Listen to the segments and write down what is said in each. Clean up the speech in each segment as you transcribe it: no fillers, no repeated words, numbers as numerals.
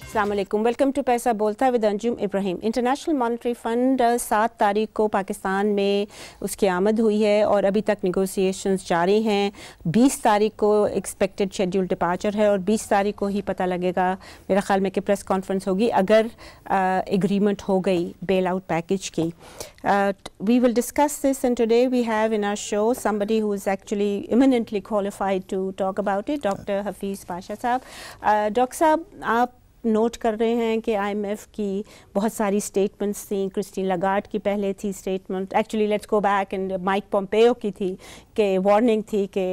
अस्सलाम वालेकुम, welcome to पैसा बोलता with Anjum Ibrahim. International monetary fund 7 तारीख को पाकिस्तान में उसकी आमद हुई है और अभी तक नेगोशिएशंस जारी हैं। 20 तारीख को एक्सपेक्टेड शेड्यूल डिपार्चर है और 20 तारीख को ही पता लगेगा मेरा ख्याल में कि प्रेस कॉन्फ्रेंस होगी अगर एग्रीमेंट हो गई बेल आउट पैकेज की। We will discuss this, and today we have in our show somebody who is actually eminently qualified to talk about it, Dr. Hafiz Pasha साहब। डॉक्टर साहब, आप note कर रहे हैं कि IMF की बहुत सारी स्टेटमेंट्स थी। क्रिस्टीन लगार्ड की पहले थी statement, actually let's go back, and Mike Pompeo की थी कि वार्निंग थी कि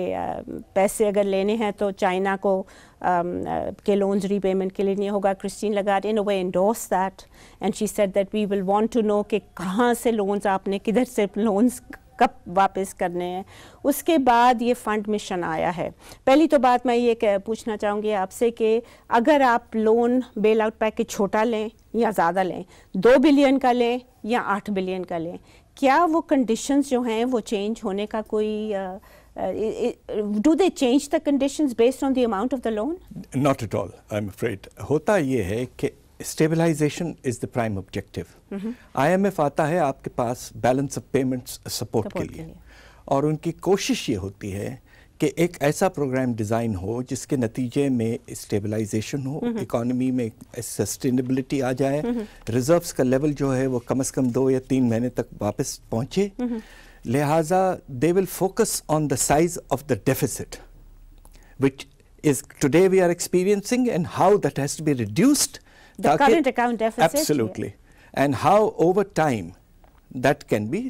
पैसे अगर लेने हैं तो चाइना को के लोन्स रीपेमेंट के लिए नहीं होगा। Christine Lagarde in a way endorse that and she said that we will want to know कि कहाँ से लोन्स, आपने किधर से लोन्स कब वापस करने हैं। उसके बाद ये फ़ंड मिशन आया है। पहली तो बात मैं ये पूछना चाहूँगी आपसे कि अगर आप लोन बेल आउट पैकेज छोटा लें या ज़्यादा लें, 2 बिलियन का लें या 8 बिलियन का लें, क्या वो कंडीशंस जो हैं वो चेंज होने का कोई do they change the conditions based on the amount of the loan? Not at all, I'm afraid. होता ये है कि stabilization is the prime objective. IMF आता है आपके पास बैलेंस ऑफ पेमेंट्स सपोर्ट के लिए, और उनकी कोशिश ये होती है कि एक ऐसा प्रोग्राम डिज़ाइन हो जिसके नतीजे में स्टेबलाइजेशन हो, इकोनॉमी में सस्टेनेबिलिटी आ जाए, रिजर्व्स का लेवल जो है वो कम से कम 2 या 3 महीने तक वापस पहुँचे। लिहाजा they will focus on the size of the deficit which is today we are experiencing, and how that has to be reduced. The current account deficit. Absolutely. Yeah. And how over time that can be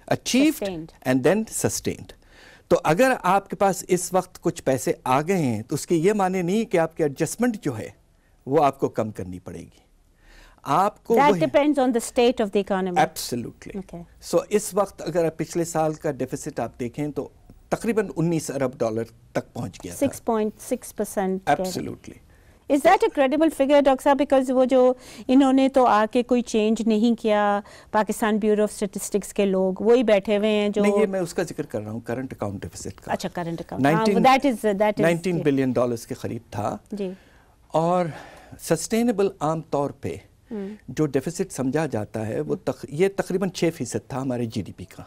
achieved and then sustained. तो अगर आपके पास इस वक्त कुछ पैसे आ गए हैं तो उसके ये माने नहीं कि आपकी एडजस्टमेंट जो है वो आपको कम करनी पड़ेगी। आपको That depends on the state of the economy. Absolutely. Okay. So इस वक्त अगर आप पिछले साल का डेफिसिट आप देखें तो तकरीबन $19 अरब तक पहुंच गया था। 6.6%. Absolutely. Is that a credible figure, doctor साहब? बिकॉज वो जो इन्होंने तो आके कोई चेंज नहीं किया, पाकिस्तान ब्यूरो ऑफ स्टैटिस्टिक्स के लोग वही बैठे हुए हैं जो। नहीं, ये मैं उसका जिक्र कर रहा हूँ, करंट अकाउंट डेफिसिट का। अच्छा, current account, that is $19 billion के करीब था जी। और सस्टेनेबल आम तौर पे जो डेफिसिट समझा जाता है वो ये तकरीबन 6% था हमारे GDP का।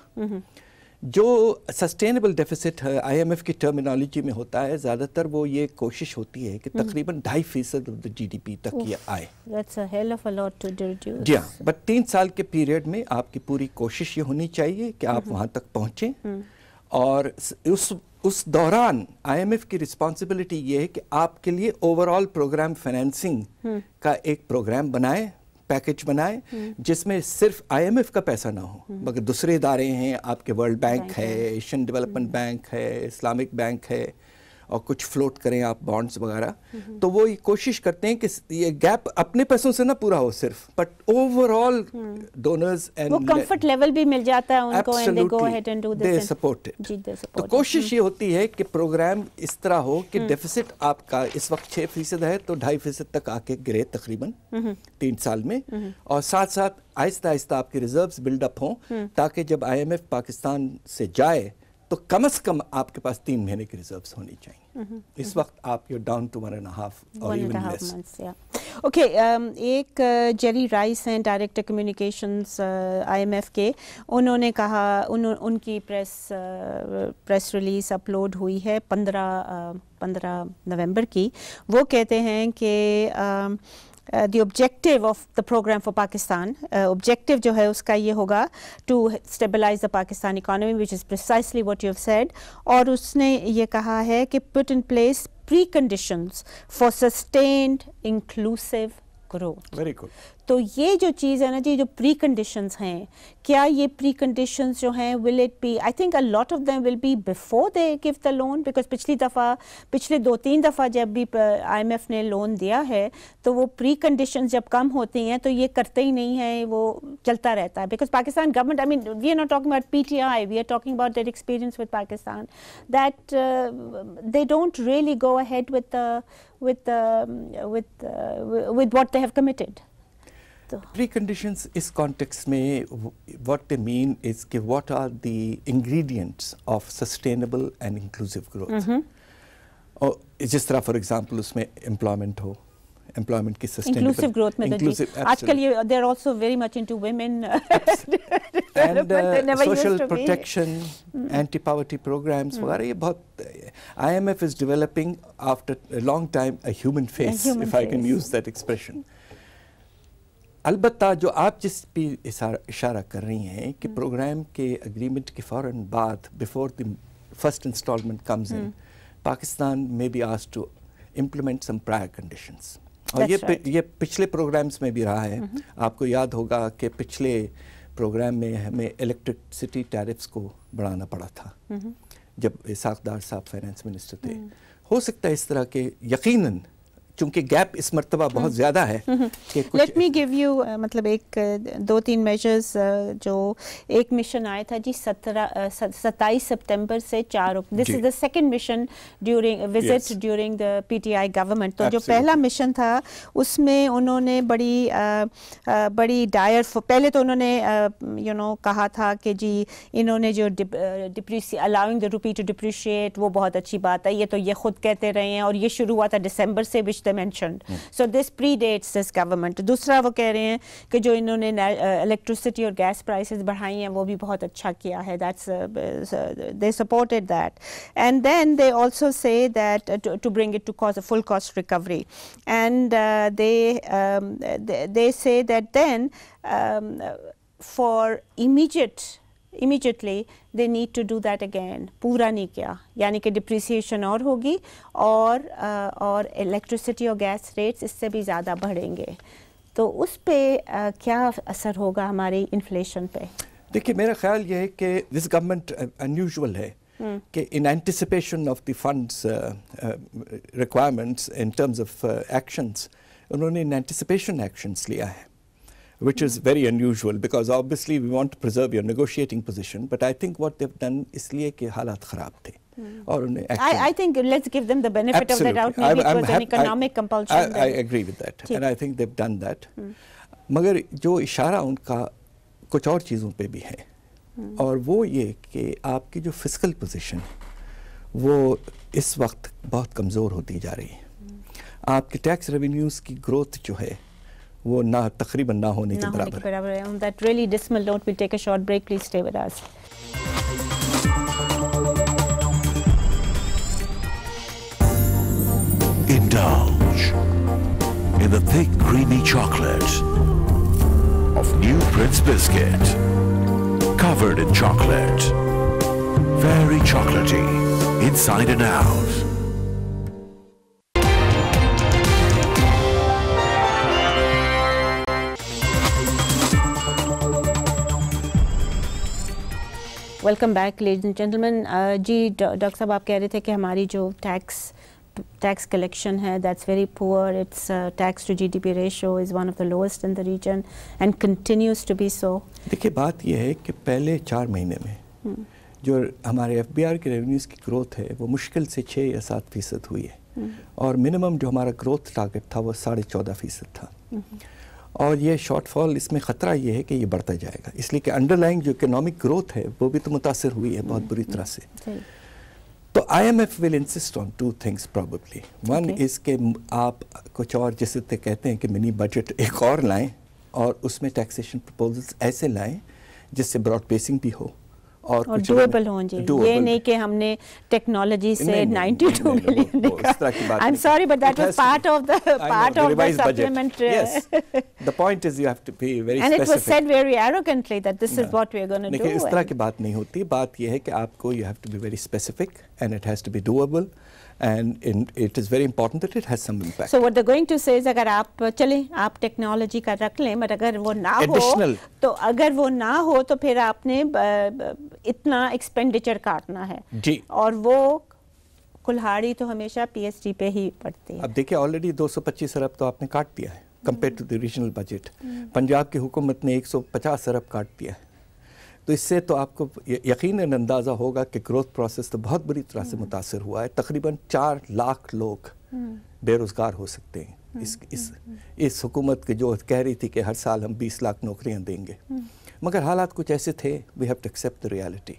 जो सस्टेनेबल डेफिसिट है IMF की टर्मिनोलॉजी में होता है, ज़्यादातर वो ये कोशिश होती है कि तकरीबन 2.5% ऑफ द GDP तक ये आए। That's a hell of a lot to reduce. जी हाँ, बट 3 साल के पीरियड में आपकी पूरी कोशिश ये होनी चाहिए कि आप वहाँ तक पहुँचें, और उस दौरान IMF की रिस्पॉन्सिबिलिटी ये है कि आपके लिए ओवरऑल प्रोग्राम फाइनेंसिंग का एक प्रोग्राम बनाए, पैकेज बनाए, जिसमें सिर्फ IMF का पैसा ना हो मगर दूसरे इदारे हैं, आपके वर्ल्ड बैंक है, एशियन डेवलपमेंट बैंक है, इस्लामिक बैंक है, और कुछ फ्लोट करें आप बॉन्ड्स वगैरह। तो वो ये कोशिश करते हैं कि ये गैप अपने पैसों से ना पूरा हो सिर्फ, बट ओवरऑल डोनर्स एंड वो कंफर्ट लेवल भी मिल जाता है उनको, and they go ahead and do this, they support it. तो कोशिश ये होती है कि प्रोग्राम इस तरह हो कि डेफिसिट आपका इस वक्त 6% है तो 2.5% तक आके गिरे तकरीबन 3 साल में, और साथ साथ आहिस्ता आहिस्ता आपके रिजर्व्स बिल्डअप हों, ताकि जब IMF पाकिस्तान से जाए तो कम से कम आपके पास 3 महीने की रिजर्व्स होनी चाहिए। इस वक्त आप you're down to 1.5 or even less. Okay, एक जेरी राइस हैं, डायरेक्टर कम्युनिकेशंस IMF के, उन्होंने कहा, उनकी प्रेस रिलीज अपलोड हुई है 15 नवंबर की। वो कहते हैं कि the objective of the program for Pakistan, objective जो है उसका ये होगा to stabilize the Pakistan economy, which is precisely what you have said, और उसने ये कहा है कि put in place preconditions for sustained inclusive growth. Very good. तो ये जो चीज़ है ना जी, जो प्री कंडीशंस हैं, क्या ये प्री कंडीशंस जो हैं will it be, I think a lot of them will be before they give the loan, because पिछले 2-3 दफ़ा जब भी IMF ने लोन दिया है तो वो प्री कंडीशंस जब कम होती हैं तो ये करते ही नहीं है, वो चलता रहता है। Because Pakistan government, I mean we are not talking about PTI, we are talking about that experience with Pakistan, that they don't really go ahead with what they have committed. Preconditions इस context में what they mean is कि what are the ingredients of sustainable and inclusive growth. और जिस तरह for example उसमें employment हो, employment की sustainable inclusive growth में तो जी आजकल ये they are also very much into women and social protection, anti-poverty programs वगैरह ये बहुत IMF is developing after a long time a human face, if I can use that expression. अलबत्ता जो आप जिस भी इशारा कर रही हैं कि प्रोग्राम के एग्रीमेंट के फ़ौरन बाद before the first installment comes in, Pakistan में be asked to implement some prior conditions, और ये पिछले प्रोग्राम्स में भी रहा है। आपको याद होगा कि पिछले प्रोग्राम में हमें इलेक्ट्रिसिटी टैरिफ्स को बढ़ाना पड़ा था जब इसाक डार साहब फाइनेंस मिनिस्टर थे। हो सकता है इस तरह के यकीनन चूंकि गैप इस मर्तबा बहुत ज़्यादा है कि कुछ लेट मी गिव यू मतलब एक 2-3 मेजर्स जो एक मिशन आया था जी 27 सितंबर से 4 this is the second mission during visit during the PTI government. तो जो पहला मिशन था उसमें उन्होंने बड़ी डायर पहले तो उन्होंने कहा था कि जी इन्होंने जो allowing the rupee to depreciate वो बहुत अच्छी बात है, ये तो ये खुद कहते रहे हैं और ये शुरू हुआ था दिसंबर से which they mentioned. So this predates this government. दूसरा वो कह रहे हैं कि जो इन्होंने इलेक्ट्रिसिटी और गैस प्राइसेस बढ़ाई हैं वो भी बहुत अच्छा किया है, that's they supported that. And then they also say that to bring it to cause a full cost recovery, and they say that then for immediately they need to do that again. पूरा नहीं किया, यानी कि depreciation और होगी और electricity और gas rates इससे भी ज़्यादा बढ़ेंगे। तो उस पे क्या असर होगा हमारी इन्फ्लेशन पे? देखिए मेरा ख्याल ये है कि दिस गवर्नमेंट अनयूजुअल है कि in anticipation of the funds requirements in terms of actions उन्होंने इन एंटिसिपेशन एक्शंस लिया है, which is very unusual because obviously we want to preserve your negotiating position, but I think what they've done इसलिए कि हालात ख़राब थे और उन्हें I think let's give them the benefit of the doubt. Maybe it was an economic compulsion. I agree with that, and I think they've done that. मगर जो इशारा उनका कुछ और चीज़ों पे भी है, और वो ये कि आपकी जो फिस्कल पोजीशन वो इस वक्त बहुत कमज़ोर होती जा रही है। आपके टैक्स रेवेन्यूज़ की ग्रोथ जो है वो तकरीबन ना होने के बराबर है। On that really dismal note, we'll take a short break. Please stay with us. Indulge in the thick, creamy chocolate of New Prince Biscuit, covered in chocolate, very chocolatey, inside and out. Welcome back ladies and gentleman. जी doctor साहब आप कह रहे थे कि हमारी जो tax collection है that's very poor, it's tax to GDP ratio is one of the lowest in the region and continues to be so. देखिए बात यह है कि पहले 4 महीने में जो हमारे एफबीआर के रेवेन्यूज़ की ग्रोथ है वो मुश्किल से 6 या 7% हुई है, और मिनिमम जो हमारा ग्रोथ टारगेट था वो 14.5% था। और ये शॉर्टफॉल इसमें ख़तरा ये है कि ये बढ़ता जाएगा, इसलिए कि अंडरलाइंग जो इकोनॉमिक ग्रोथ है वो भी तो मुतासर हुई है बहुत बुरी तरह से। तो IMF will insist on 2 things probably. One is कि आप कुछ और जैसे कहते हैं कि मिनी बजट एक और लाएं और उसमें टैक्सेशन प्रपोजल्स ऐसे लाएं जिससे ब्रॉड बेसिंग भी हो और डुएबल हों जी। ये नहीं कि हमने टेक्नोलॉजी से 92 बिलियन निकाला। I am sorry but that was part of the supplement. Yes, the point is you have to be very specific. And it was said very arrogantly that this is what we are going to do. इस तरह की बात नहीं होती। बात ये है कि आपको you have to be very specific and it has to be doable. And it is very important that it has some impact. So what they're going to say is अगर आप चलें आप टेक्नोलॉजी का रख लें, बट अगर वो ना हो तो अगर वो ना हो तो फिर आपने इतना एक्सपेंडिचर काटना है जी, और वो कुल्हाड़ी तो हमेशा PSG पे ही पड़ती है। अब देखिए ऑलरेडी 225 अरब तो आपने काट दिया है compare to the regional budget. Punjab की हुकूमत ने 150 अरब काट दिया है। तो इससे तो आपको यकीनन अंदाज़ा होगा कि ग्रोथ प्रोसेस तो बहुत बुरी तरह से मुतासर हुआ है। तकरीबन 4 लाख लोग बेरोज़गार हो सकते हैं इस हुकूमत की जो कह रही थी कि हर साल हम 20 लाख नौकरियां देंगे, मगर हालात कुछ ऐसे थे। We have to accept the reality.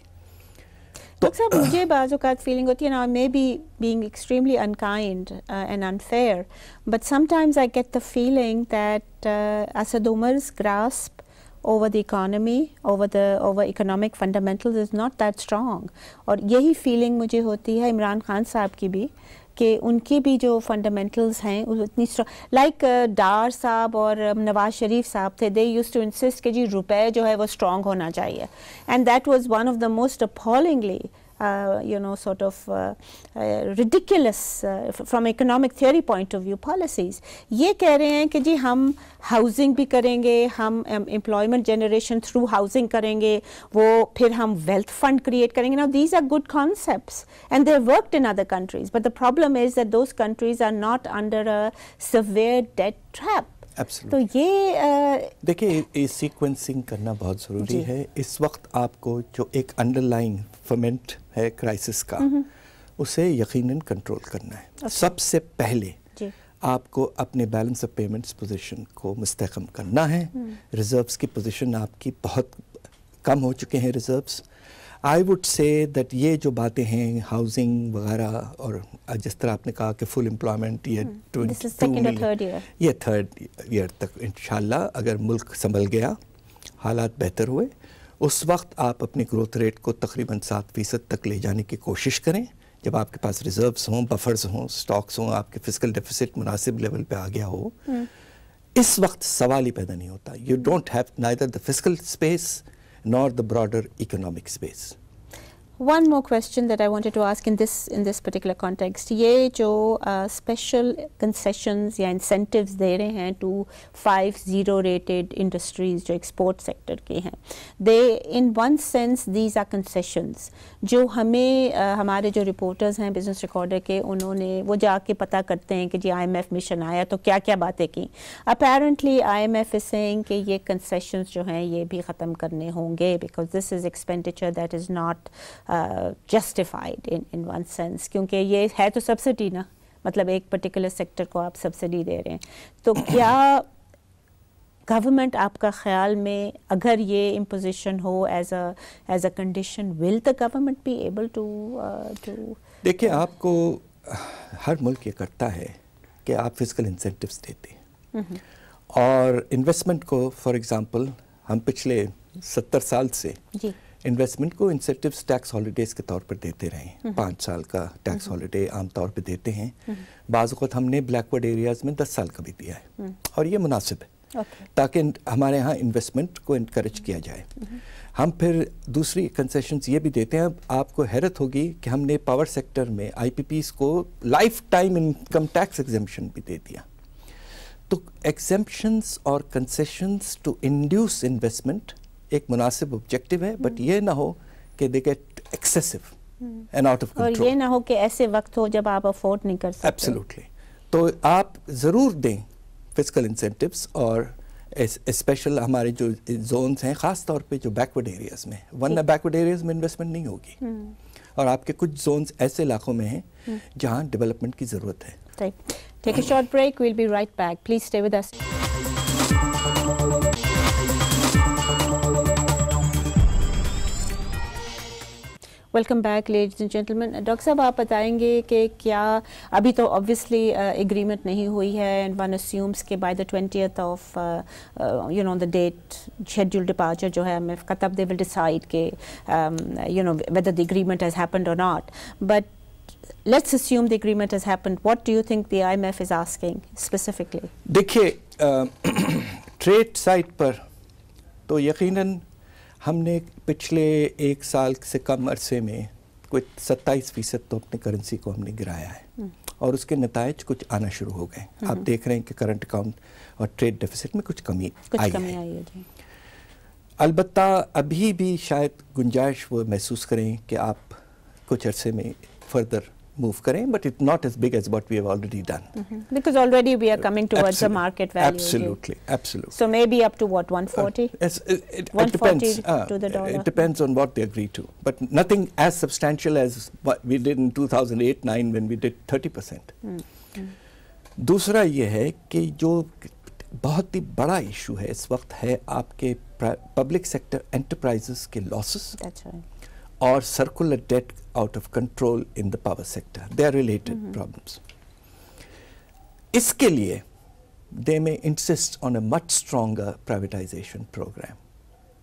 Doctor साहब मुझे बाज़ औक़ात फीलिंग होती है ना, maybe being extremely unkind and unfair, but sometimes I get the feeling that Asad Umar's grasp over the economy, over economic fundamentals is not that strong. اور یہی feeling مجھے ہوتی ہے عمران خان صاحب کی بھی, کہ ان کی بھی جو فنڈامنٹلز ہیں وہ اتنی لائک ڈار صاحب اور نواز شریف صاحب تھے, دے یوز ٹو انسسٹ کہ جی روپے جو ہے وہ اسٹرانگ ہونا چاہیے, and that was one of the most appallingly sort of ridiculous from economic theory point of view policies. یہ کہہ رہے ہیں کہ جی ہم ہاؤسنگ بھی کریں گے, ہم employment generation through housing کریں گے, وہ پھر ہم wealth fund create کریں گے. Now these are good concepts and they worked in other countries, but the problem is that those countries are not under a severe debt trap. تو یہ دیکھیں, یہ سیکوینسنگ کرنا بہت ضروری ہے. اس وقت آپ کو جو ایک انڈر لائنگ فرمنٹ ہے کرائسس کا, اسے یقیناً کنٹرول کرنا ہے. سب سے پہلے آپ کو اپنے بیلنس آف پیمنٹس پوزیشن کو مستحکم کرنا ہے. ریزروز کی پوزیشن آپ کی بہت کم ہو چکے ہیں reserves. I would say that یہ جو باتیں ہیں ہاؤسنگ وغیرہ, اور جس طرح آپ نے کہا کہ فل امپلائمنٹ یہ 3rd ایئر تک انشاءاللہ اگر ملک سنبھل گیا, حالات بہتر ہوئے, اس وقت آپ اپنے گروتھ ریٹ کو تقریباً 7% تک لے جانے کی کوشش کریں. جب آپ کے پاس ریزروز ہوں, بفرز ہوں, سٹاکس ہوں, آپ کے فسکل ڈیفیسٹ مناسب لیول پہ آ گیا ہو, اس وقت سوال ہی پیدا نہیں ہوتا. You don't have neither the fiscal space nor the broader economic space. One more question that I wanted to ask in this particular context. یہ جو special concessions یا incentives دے رہے ہیں to 5 zero rated industries جو export sector کے ہیں, they in one sense these are concessions جو ہمیں ہمارے جو reporters ہیں business recorder کے, انہوں نے وہ جا کے پتہ کرتے ہیں کہ جی IMF مشن آیا تو کیا کیا باتیں کی. Apparently IMF is saying کہ یہ concessions جو ہیں یہ بھی ختم کرنے ہوں گے because this is expenditure that is not justified in one sense, کیونکہ یہ ہے تو سبسڈی نا, مطلب ایک پرٹیکولر سیکٹر کو آپ سبسڈی دے رہے ہیں. تو کیا گورنمنٹ آپ کا خیال میں اگر یہ امپوزیشن ہو as a condition, will the government be able to دیکھیں, آپ کو ہر ملک یہ کرتا ہے کہ آپ فزیکل انسینٹیوز دیتے ہیں, اور انویسٹمنٹ کو فار ایگزامپل ہم پچھلے 70 سال سے انویسٹمنٹ کو انسینٹیوز ٹیکس ہالیڈیز کے طور پر دیتے رہے ہیں. 5 سال کا ٹیکس ہالیڈے عام طور پہ دیتے ہیں. بعض اوقات ہم نے بلیک ورڈ ایریاز میں 10 سال کا بھی دیا ہے, اور یہ مناسب ہے تاکہ ہمارے ہاں انویسٹمنٹ کو انکریج کیا جائے. ہم پھر دوسری کنسیشنز یہ بھی دیتے ہیں. آپ کو حیرت ہوگی کہ ہم نے پاور سیکٹر میں آئی پی پیز کو lifetime income tax exemption بھی دے دیا. تو ایگزمپشنز اور کنسیشنز ٹو انڈیوس انویسٹمنٹ ایک مناسب آبجیکٹو ہے, بٹ یہ نہ ہو کہ they get excessive and out of control, اور یہ نہ ہو کہ ایسے وقت ہو جب آپ افورڈ نہیں کر سکتے. ایبسلیوٹلی. تو آپ ضرور دیں فزیکل انسینٹیوز, اور اسپیشل ہمارے جو زونز ہیں خاص طور پہ جو بیکورڈ ایریاز میں, ورنہ بیکورڈ ایریاز میں انویسٹمنٹ نہیں ہوگی, اور آپ کے کچھ زونز ایسے علاقوں میں ہیں جہاں ڈیولپمنٹ کی ضرورت ہے. Take a short break, we'll be right back. Please stay with us. Welcome back ladies and gentlemen. Doctor صاحب آپ بتائیں گے کہ کیا ابھی تو obviously agreement نہیں ہوئی ہے, اینڈ ون assumes کہ by the 20th of the date scheduled departure جو ہے IMF کا, تب they will decide کہ whether the agreement has happened or not. But let's assume the agreement has happened. What do you think the IMF is asking specifically? دیکھیے, trade site پر تو یقیناً ہم نے پچھلے 1 سال سے کم عرصے میں کوئی 27% تو اپنے کرنسی کو ہم نے گرایا ہے, اور اس کے نتائج کچھ آنا شروع ہو گئے. آپ دیکھ رہے ہیں کہ کرنٹ اکاؤنٹ اور ٹریڈ ڈیفیسٹ میں کچھ کمی آئی ہے. البتہ ابھی بھی شاید گنجائش وہ محسوس کریں کہ آپ کچھ عرصے میں فردر move کریں, but it's not as big as what we have already done. Because already we are coming towards the market value. Absolutely, absolutely. So maybe up to what, 140? It depends. To the dollar. It depends on what they agree to. But nothing as substantial as what we did in 2008-9 when we did 30%. دوسرا یہ ہے کہ جو بہت ہی بڑا issue ہے اس وقت ہے آپ کے پبلک سیکٹر انٹرپرائزز کے losses, or circular debt out of control in the power sector. They are related problems. Iske liye, they may insist on a much stronger privatization program.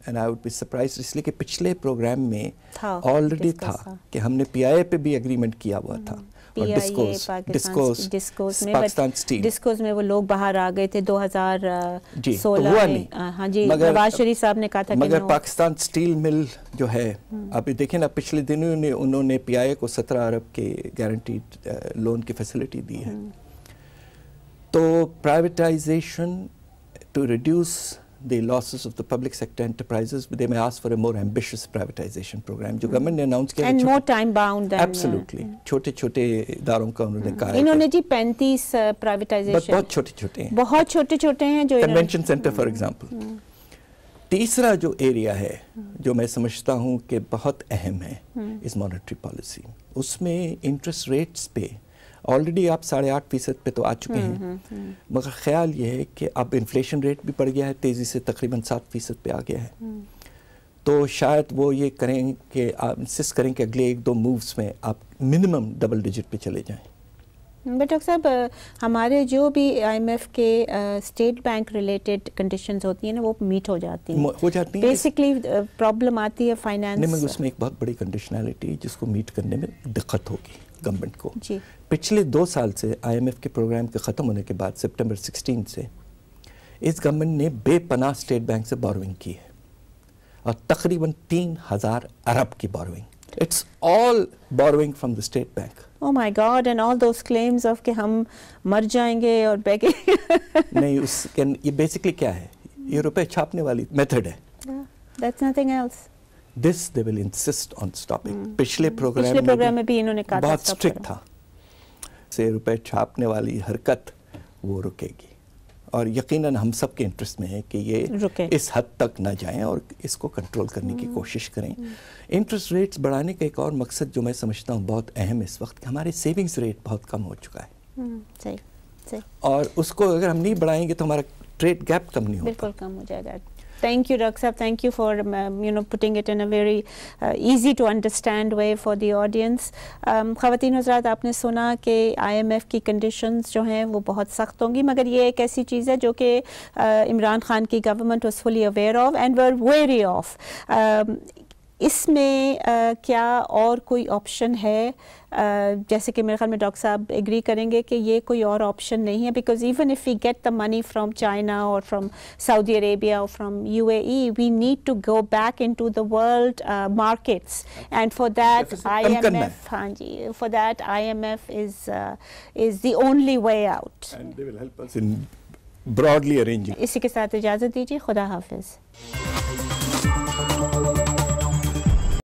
And I would be surprised इसलिए कि पिछले programme में already था कि हमने PIA पे भी agreement किया हुआ था और डिस्कोस पाकिस्तान स्टील डिस्कोस में वो लोग बाहर आ गए थे 2016 में। हाँ जी, नवाज शरीफ साहब ने कहा था कि मगर पाकिस्तान स्टील मिल जो है अभी देखें ना, पिछले दिनों ने उन्होंने PIA को 17 अरब के गारंटीड लोन की फैसिलिटी दी है। तो privatization to reduce the losses of the public sector enterprises, they may ask for a more ambitious privatization program जो गवर्नमेंट ने अनाउंस किया and more time bound than absolutely छोटे-छोटे इदारों का उन्होंने कहा इन्होंने जी 35 प्राइवेटाइजेशन बहुत छोटे-छोटे हैं, बहुत छोटे-छोटे हैं जो कन्वेंशन सेंटर फॉर एग्जांपल। तीसरा जो एरिया है जो मैं समझता हूँ कि बहुत अहम है इस मॉनेटरी पॉलिसी, उसमें इंटरेस्ट रेट्स पे ऑलरेडी आप 8.5% पे तो आ चुके हैं, मगर ख्याल ये है कि अब इन्फ्लेशन रेट भी बढ़ गया है तेज़ी से, तकरीबन 7% पे आ गया है। तो शायद वो ये करें कि आप इंसिस्ट करें कि अगले 1-2 मूव्स में आप मिनिमम डबल डिजिट पे चले जाएं। बट डॉक्टर साहब, हमारे जो भी IMF के स्टेट बैंक रिलेटेड कंडीशंस होती हैं ना, वो मीट हो जाती हैं बेसिकली। प्रॉब्लम आती है फाइनेंस नहीं, मगर उसमें एक बहुत बड़ी कंडीशनैलिटी जिसको मीट करने में दिक्कत होगी गवर्नमेंट को। पिछले 2 साल से IMF के प्रोग्राम के ख़त्म होने के बाद सितंबर 16 से इस गवर्नमेंट ने बेपनाह स्टेट बैंक से बोरोइंग की है और तकरीबन 3000 अरब की borrowing. It's all borrowing from the state bank. Oh my God, and all those claims of कि हम मर जाएंगे और begging नहीं, ये बेसिकली क्या है, ये रुपए छापने वाली मेथड है। That's nothing else. This they will insist on stopping. पिछले प्रोग्राम में भी इन्होंने कहा बहुत स्ट्रिक्ट था, से रुपए छापने वाली हरकत वो रुकेगी और यकीनन हम सब के इंटरेस्ट में है कि ये इस हद तक ना जाएं और इसको कंट्रोल करने की कोशिश करें। इंटरेस्ट रेट्स बढ़ाने का एक और मकसद जो मैं समझता हूँ बहुत अहम इस वक्त, हमारे सेविंग्स रेट बहुत कम हो चुका है। सही। और उसको अगर हम नहीं बढ़ाएंगे तो हमारा ट्रेड गैप कम नहीं होगा, बिल्कुल कम हो जाएगा। Thank you, Dr. Saab. Thank you for putting it in a very easy to understand way for the audience. ख़वातीन हज़रात, आपने सुना कि IMF की conditions जो हैं वो बहुत सख्त होंगी, मगर ये एक ऐसी चीज़ है जो कि इमरान खान की government was fully aware of and were wary of. इसमें क्या और कोई ऑप्शन है? जैसे कि मेरे ख्याल में डॉक्टर साहब एग्री करेंगे कि ये कोई और ऑप्शन नहीं है, because even if we get the money from China और फ्रॉम सऊदी अरेबिया और from UAE, we need to go back into the world markets, and for that IMF, हाँ जी, for that IMF is the only way out and they will help us in broadly arranging. इसी के साथ इजाज़त दीजिए, खुदा हाफिज़।